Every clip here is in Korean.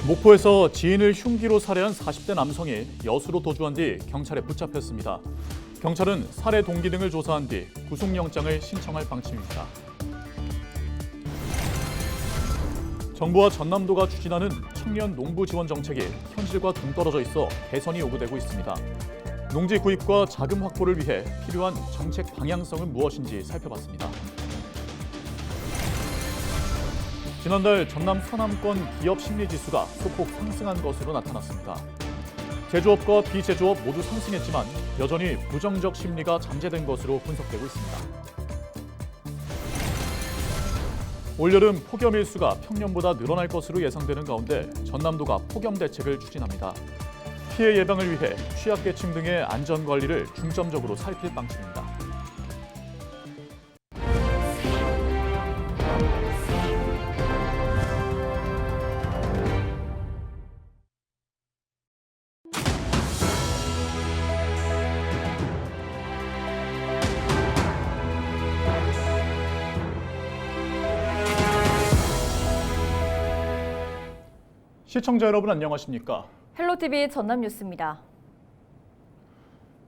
목포에서 지인을 흉기로 살해한 40대 남성이 여수로 도주한 뒤 경찰에 붙잡혔습니다. 경찰은 살해 동기 등을 조사한 뒤 구속영장을 신청할 방침입니다. 정부와 전남도가 추진하는 청년 농부 지원 정책이 현실과 동떨어져 있어 개선이 요구되고 있습니다. 농지 구입과 자금 확보를 위해 필요한 정책 방향성은 무엇인지 살펴봤습니다. 지난달 전남 서남권 기업 심리지수가 소폭 상승한 것으로 나타났습니다. 제조업과 비제조업 모두 상승했지만 여전히 부정적 심리가 잠재된 것으로 분석되고 있습니다. 올여름 폭염 일수가 평년보다 늘어날 것으로 예상되는 가운데 전남도가 폭염 대책을 추진합니다. 피해 예방을 위해 취약계층 등의 안전관리를 중점적으로 살필 방침입니다. 시청자 여러분 안녕하십니까? 헬로티비 전남뉴스입니다.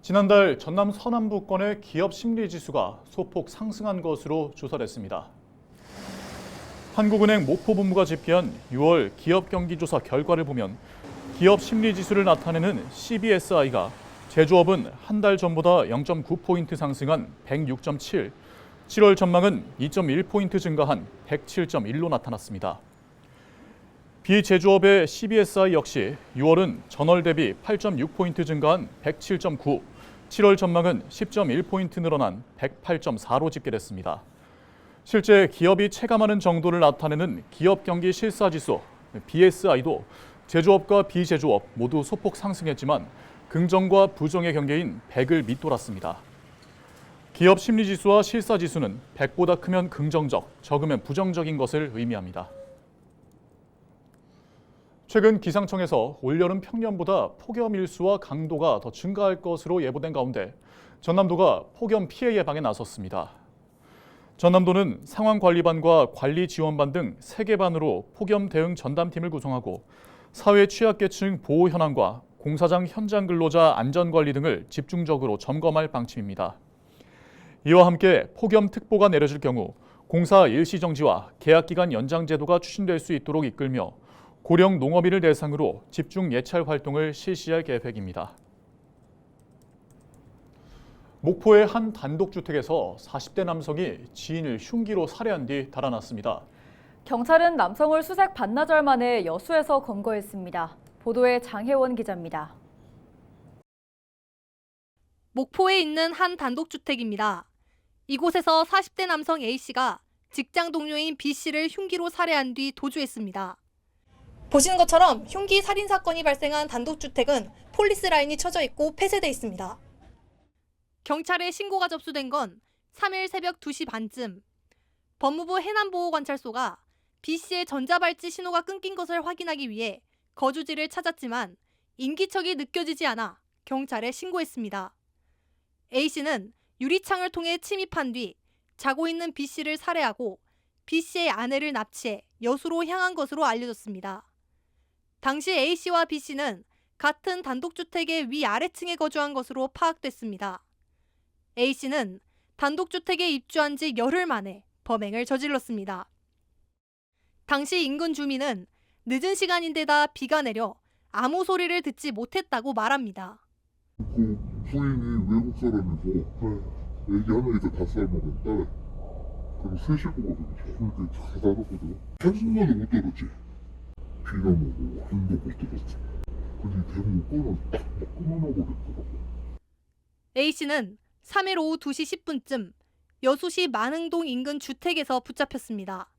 지난달 전남 서남부권의 기업 심리지수가 소폭 상승한 것으로 조사됐습니다. 한국은행 목포본부가 집계한 6월 기업 경기조사 결과를 보면 기업 심리지수를 나타내는 CBSI가 제조업은 한 달 전보다 0.9포인트 상승한 106.7, 7월 전망은 2.1포인트 증가한 107.1로 나타났습니다. 비제조업의 CBSI 역시 6월은 전월 대비 8.6포인트 증가한 107.9, 7월 전망은 10.1포인트 늘어난 108.4로 집계됐습니다. 실제 기업이 체감하는 정도를 나타내는 기업 경기 실사지수 BSI도 제조업과 비제조업 모두 소폭 상승했지만 긍정과 부정의 경계인 100을 밑돌았습니다. 기업 심리지수와 실사지수는 100보다 크면 긍정적, 적으면 부정적인 것을 의미합니다. 최근 기상청에서 올여름 평년보다 폭염 일수와 강도가 더 증가할 것으로 예보된 가운데 전남도가 폭염 피해 예방에 나섰습니다. 전남도는 상황관리반과 관리지원반 등 3개 반으로 폭염 대응 전담팀을 구성하고 사회 취약계층 보호 현황과 공사장 현장 근로자 안전관리 등을 집중적으로 점검할 방침입니다. 이와 함께 폭염 특보가 내려질 경우 공사 일시정지와 계약기간 연장 제도가 추진될 수 있도록 이끌며 고령 농업인을 대상으로 집중 예찰 활동을 실시할 계획입니다. 목포의 한 단독주택에서 40대 남성이 지인을 흉기로 살해한 뒤 달아났습니다. 경찰은 남성을 수색 반나절 만에 여수에서 검거했습니다. 보도에 장혜원 기자입니다. 목포에 있는 한 단독주택입니다. 이곳에서 40대 남성 A씨가 직장 동료인 B씨를 흉기로 살해한 뒤 도주했습니다. 보시는 것처럼 흉기 살인 사건이 발생한 단독주택은 폴리스 라인이 쳐져 있고 폐쇄돼 있습니다. 경찰에 신고가 접수된 건 3일 새벽 2시 반쯤. 법무부 해남보호관찰소가 B씨의 전자발찌 신호가 끊긴 것을 확인하기 위해 거주지를 찾았지만 인기척이 느껴지지 않아 경찰에 신고했습니다. A씨는 유리창을 통해 침입한 뒤 자고 있는 B씨를 살해하고 B씨의 아내를 납치해 여수로 향한 것으로 알려졌습니다. 당시 A씨와 B씨는 같은 단독주택의 위아래층에 거주한 것으로 파악됐습니다. A씨는 단독주택에 입주한 지 열흘 만에 범행을 저질렀습니다. 당시 인근 주민은 늦은 시간인데다 비가 내려 아무 소리를 듣지 못했다고 말합니다. 그 부인이 외국 사람이고 애기 하나 있어 5살 먹은 딸. 그리고 셋이 거거든요. 그렇게 잘 살았거든요. 한순간도 못 들었지. 비나 오고 한도 못 들었지. 근데 대문 딱 끊어놔버렸더라고. A씨는 3일 오후 2시 10분쯤 여수시 만흥동 인근 주택에서 붙잡혔습니다.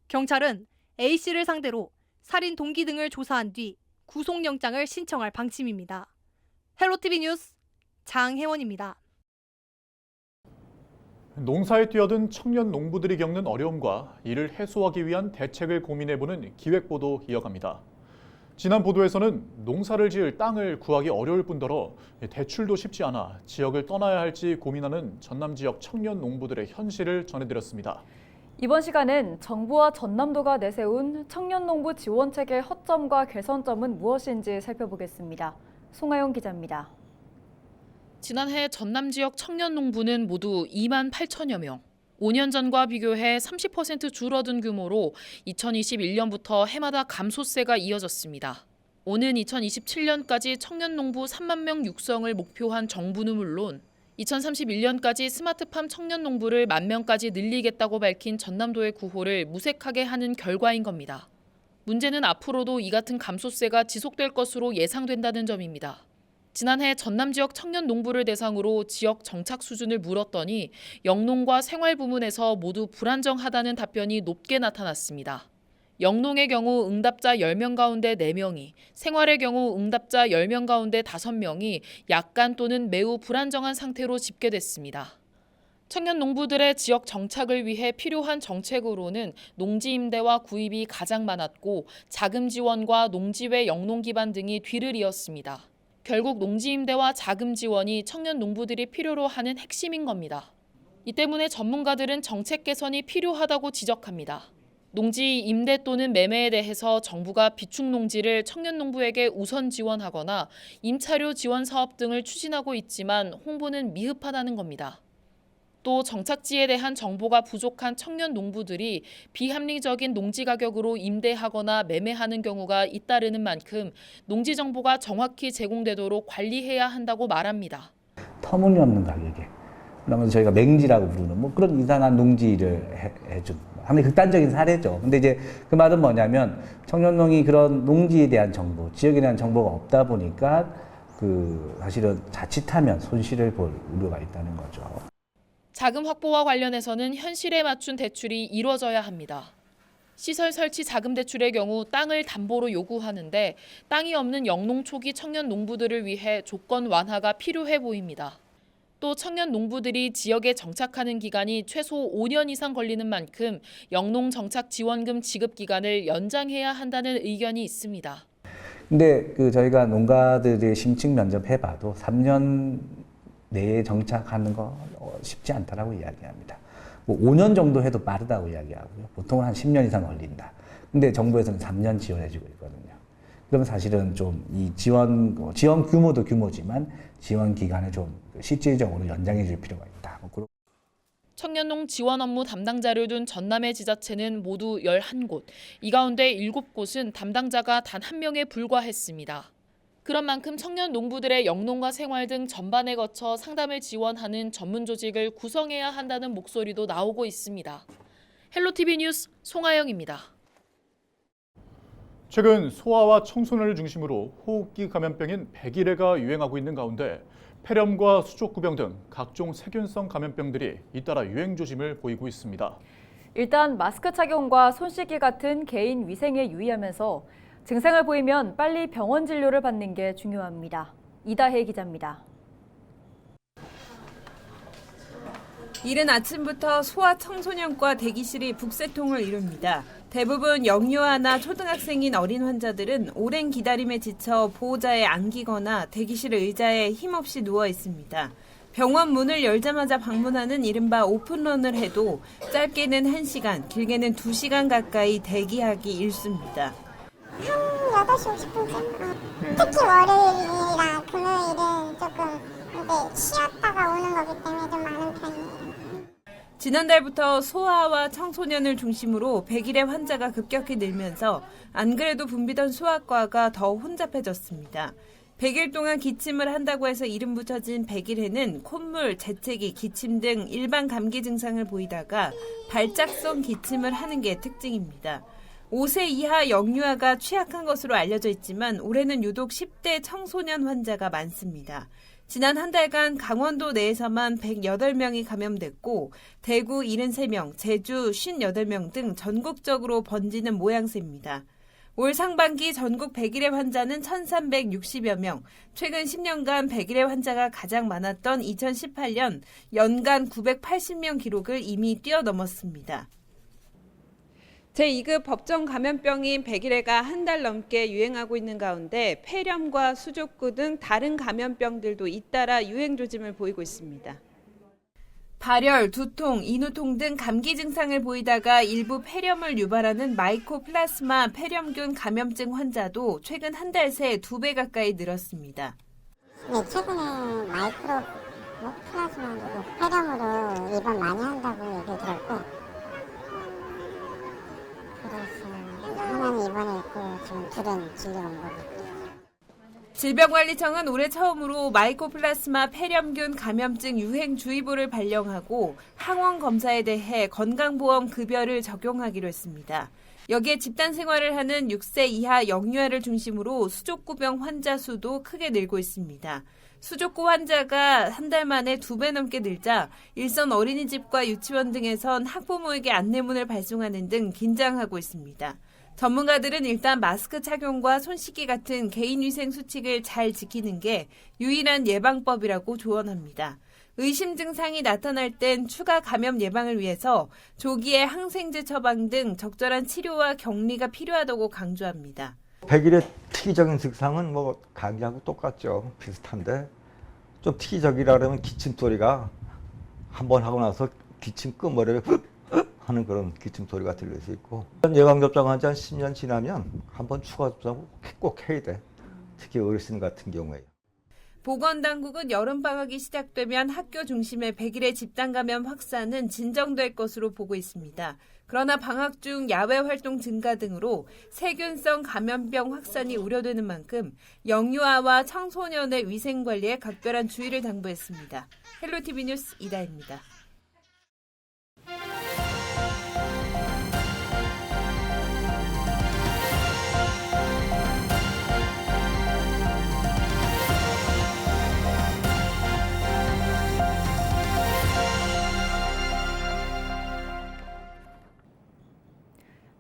경찰은 A씨를 상대로 살인 동기 등을 조사한 뒤 구속영장을 신청할 방침입니다. 헬로티비 뉴스 장혜원입니다. 농사에 뛰어든 청년 농부들이 겪는 어려움과 이를 해소하기 위한 대책을 고민해보는 기획보도 이어갑니다. 지난 보도에서는 농사를 지을 땅을 구하기 어려울 뿐더러 대출도 쉽지 않아 지역을 떠나야 할지 고민하는 전남 지역 청년 농부들의 현실을 전해드렸습니다. 이번 시간은 정부와 전남도가 내세운 청년농부 지원책의 허점과 개선점은 무엇인지 살펴보겠습니다. 송하영 기자입니다. 지난해 전남 지역 청년 농부는 모두 2만 8천여 명. 5년 전과 비교해 30% 줄어든 규모로 2021년부터 해마다 감소세가 이어졌습니다. 오는 2027년까지 청년 농부 3만 명 육성을 목표한 정부는 물론 2031년까지 스마트팜 청년 농부를 1만 명까지 늘리겠다고 밝힌 전남도의 구호를 무색하게 하는 결과인 겁니다. 문제는 앞으로도 이 같은 감소세가 지속될 것으로 예상된다는 점입니다. 지난해 전남 지역 청년 농부를 대상으로 지역 정착 수준을 물었더니 영농과 생활 부문에서 모두 불안정하다는 답변이 높게 나타났습니다. 영농의 경우 응답자 10명 가운데 4명이, 생활의 경우 응답자 10명 가운데 5명이 약간 또는 매우 불안정한 상태로 집계됐습니다. 청년 농부들의 지역 정착을 위해 필요한 정책으로는 농지 임대와 구입이 가장 많았고 자금 지원과 농지외 영농 기반 등이 뒤를 이었습니다. 결국 농지 임대와 자금 지원이 청년 농부들이 필요로 하는 핵심인 겁니다. 이 때문에 전문가들은 정책 개선이 필요하다고 지적합니다. 농지 임대 또는 매매에 대해서 정부가 비축 농지를 청년 농부에게 우선 지원하거나 임차료 지원 사업 등을 추진하고 있지만 홍보는 미흡하다는 겁니다. 또 정착지에 대한 정보가 부족한 청년 농부들이 비합리적인 농지 가격으로 임대하거나 매매하는 경우가 잇따르는 만큼 농지 정보가 정확히 제공되도록 관리해야 한다고 말합니다. 터무니없는 가격에, 그러면 저희가 맹지라고 부르는 뭐 그런 이상한 농지를 해준 상당히 극단적인 사례죠. 근데 이제 그 말은 뭐냐면 청년농이 그런 농지에 대한 정보, 지역에 대한 정보가 없다 보니까 사실은 자칫하면 손실을 볼 우려가 있다는 거죠. 자금 확보와 관련해서는 현실에 맞춘 대출이 이루어져야 합니다. 시설 설치 자금 대출의 경우 땅을 담보로 요구하는데 땅이 없는 영농 초기 청년 농부들을 위해 조건 완화가 필요해 보입니다. 또 청년 농부들이 지역에 정착하는 기간이 최소 5년 이상 걸리는 만큼 영농 정착 지원금 지급 기간을 연장해야 한다는 의견이 있습니다. 근데 저희가 농가들의 심층 면접 해봐도 3년 내에 정착하는 거 쉽지 않다라고 이야기합니다. 뭐 5년 정도 해도 빠르다고 이야기하고요. 보통은 한 10년 이상 걸린다. 근데 정부에서는 3년 지원해주고 있거든요. 그러면 사실은 좀 이 지원 규모도 규모지만 지원 기간을 좀 실질적으로 연장해 줄 필요가 있다. 청년농 지원 업무 담당자를 둔 전남의 지자체는 모두 11곳, 이 가운데 7곳은 담당자가 단 1명에 불과했습니다. 그런 만큼 청년 농부들의 영농과 생활 등 전반에 거쳐 상담을 지원하는 전문 조직을 구성해야 한다는 목소리도 나오고 있습니다. 헬로티비 뉴스 송하영입니다. 최근 소아와 청소년을 중심으로 호흡기 감염병인 백일해가 유행하고 있는 가운데 폐렴과 수족구병 등 각종 세균성 감염병들이 잇따라 유행 조짐을 보이고 있습니다. 일단 마스크 착용과 손 씻기 같은 개인 위생에 유의하면서 증상을 보이면 빨리 병원 진료를 받는 게 중요합니다. 이다혜 기자입니다. 이른 아침부터 소아 청소년과 대기실이 북새통을 이룹니다. 대부분 영유아나 초등학생인 어린 환자들은 오랜 기다림에 지쳐 보호자에 안기거나 대기실 의자에 힘없이 누워 있습니다. 병원 문을 열자마자 방문하는 이른바 오픈런을 해도 짧게는 1시간, 길게는 2시간 가까이 대기하기 일쑤입니다. 한 8시 50분쯤? 특히 월요일이나 금요일은 조금 이제 쉬었다가 오는 거기 때문에 좀 많은 편이에요. 지난달부터 소아와 청소년을 중심으로 백일의 환자가 급격히 늘면서 안 그래도 붐비던 소아과가 더 혼잡해졌습니다. 100일 동안 기침을 한다고 해서 이름 붙여진 백일해는 콧물, 재채기, 기침 등 일반 감기 증상을 보이다가 발작성 기침을 하는 게 특징입니다. 5세 이하 영유아가 취약한 것으로 알려져 있지만 올해는 유독 10대 청소년 환자가 많습니다. 지난 한 달간 강원도 내에서만 108명이 감염됐고 대구 73명, 제주 58명 등 전국적으로 번지는 모양새입니다. 올 상반기 전국 백일해 환자는 1,360여 명, 최근 10년간 백일해 환자가 가장 많았던 2018년 연간 980명 기록을 이미 뛰어넘었습니다. 제2급 법정 감염병인 백일해가 한 달 넘게 유행하고 있는 가운데 폐렴과 수족구 등 다른 감염병들도 잇따라 유행 조짐을 보이고 있습니다. 발열, 두통, 인후통 등 감기 증상을 보이다가 일부 폐렴을 유발하는 마이코플라스마 폐렴균 감염증 환자도 최근 한 달 새 2배 가까이 늘었습니다. 네, 최근에 마이크로 플라즈마 폐렴으로 입원 많이 한다고 얘기 들었고, 그래서 하나는 입원해 있고 지금 둘은 진료 온 거고. 질병관리청은 올해 처음으로 마이코플라스마 폐렴균 감염증 유행주의보를 발령하고 항원 검사에 대해 건강보험 급여를 적용하기로 했습니다. 여기에 집단 생활을 하는 6세 이하 영유아를 중심으로 수족구병 환자 수도 크게 늘고 있습니다. 수족구 환자가 한 달 만에 2배 넘게 늘자 일선 어린이집과 유치원 등에선 학부모에게 안내문을 발송하는 등 긴장하고 있습니다. 전문가들은 일단 마스크 착용과 손 씻기 같은 개인위생 수칙을 잘 지키는 게 유일한 예방법이라고 조언합니다. 의심 증상이 나타날 땐 추가 감염 예방을 위해서 조기에 항생제 처방 등 적절한 치료와 격리가 필요하다고 강조합니다. 100일의 특이적인 증상은 뭐 감기하고 똑같죠. 비슷한데 좀 특이적이라 그러면 기침 소리가 한 번 하고 나서 기침 끝머리에 하는 그런 기침 소리가 들릴 수 있고, 예방접종한 지 한 10년 지나면 한 번 추가 접종 꼭 해야 돼. 특히 어르신 같은 경우에. 보건당국은 여름방학이 시작되면 학교 중심의 100일의 집단감염 확산은 진정될 것으로 보고 있습니다. 그러나 방학 중 야외 활동 증가 등으로 세균성 감염병 확산이 우려되는 만큼 영유아와 청소년의 위생관리에 각별한 주의를 당부했습니다. 헬로티비 뉴스 이다혜입니다.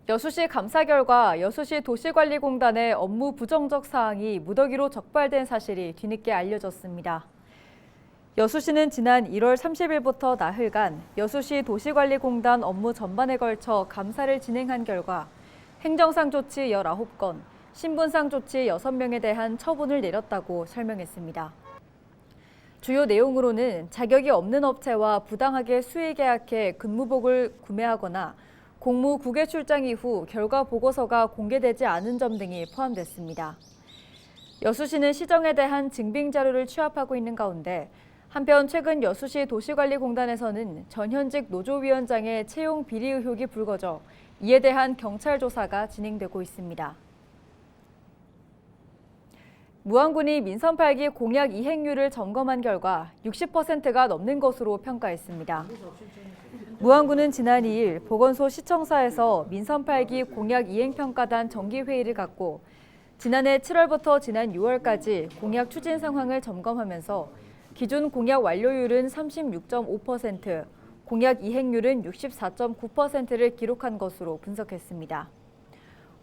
여수시 감사 결과 여수시 도시관리공단의 업무 부정적 사항이 무더기로 적발된 사실이 뒤늦게 알려졌습니다. 여수시는 지난 1월 30일부터 나흘간 여수시 도시관리공단 업무 전반에 걸쳐 감사를 진행한 결과 행정상 조치 19건, 신분상 조치 6명에 대한 처분을 내렸다고 설명했습니다. 주요 내용으로는 자격이 없는 업체와 부당하게 수의 계약해 근무복을 구매하거나 공무 국외 출장 이후 결과 보고서가 공개되지 않은 점 등이 포함됐습니다. 여수시는 시정에 대한 증빙 자료를 취합하고 있는 가운데 한편 최근 여수시 도시관리공단에서는 전현직 노조위원장의 채용 비리 의혹이 불거져 이에 대한 경찰 조사가 진행되고 있습니다. 무안군이 민선 8기 공약 이행률을 점검한 결과 60%가 넘는 것으로 평가했습니다. 무안군은 지난 2일 보건소 시청사에서 민선 8기 공약 이행평가단 정기회의를 갖고 지난해 7월부터 지난 6월까지 공약 추진 상황을 점검하면서 기존 공약 완료율은 36.5%, 공약 이행률은 64.9%를 기록한 것으로 분석했습니다.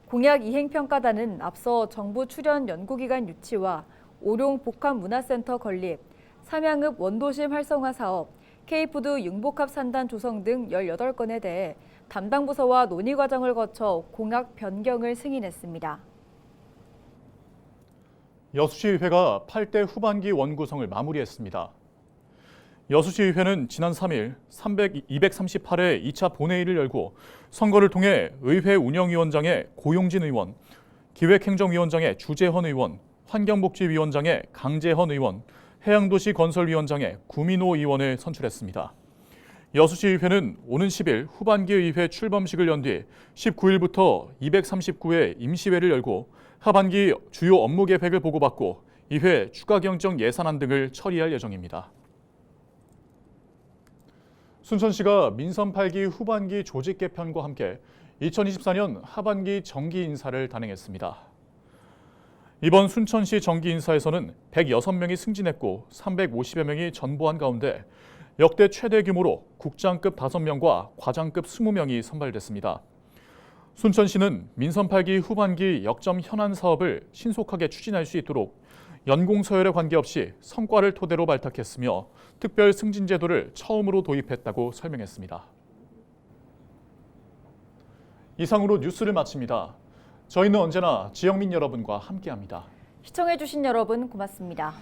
공약 이행평가단은 앞서 정부 출연 연구기관 유치와 오룡 복합문화센터 건립, 삼양읍 원도심 활성화 사업, K푸드 융복합 산단 조성 등 18건에 대해 담당 부서와 논의 과정을 거쳐 공약 변경을 승인했습니다. 여수시의회가 8대 후반기 원구성을 마무리했습니다. 여수시의회는 지난 3일 238회 2차 본회의를 열고 선거를 통해 의회 운영위원장의 고용진 의원, 기획행정위원장의 주재헌 의원, 환경복지위원장의 강재헌 의원, 해양도시 건설위원장의 구민호 의원을 선출했습니다. 여수시의회는 오는 10일 후반기 의회 출범식을 연 뒤 19일부터 239회 임시회를 열고 하반기 주요 업무 계획을 보고받고 이회 추가 경정 예산안 등을 처리할 예정입니다. 순천시가 민선 8기 후반기 조직 개편과 함께 2024년 하반기 정기 인사를 단행했습니다. 이번 순천시 정기 인사에서는 106명이 승진했고 350여 명이 전보한 가운데 역대 최대 규모로 국장급 5명과 과장급 20명이 선발됐습니다. 순천시는 민선 8기 후반기 역점 현안 사업을 신속하게 추진할 수 있도록 연공 서열에 관계없이 성과를 토대로 발탁했으며 특별 승진 제도를 처음으로 도입했다고 설명했습니다. 이상으로 뉴스를 마칩니다. 저희는 언제나 지역민 여러분과 함께합니다. 시청해주신 여러분 고맙습니다.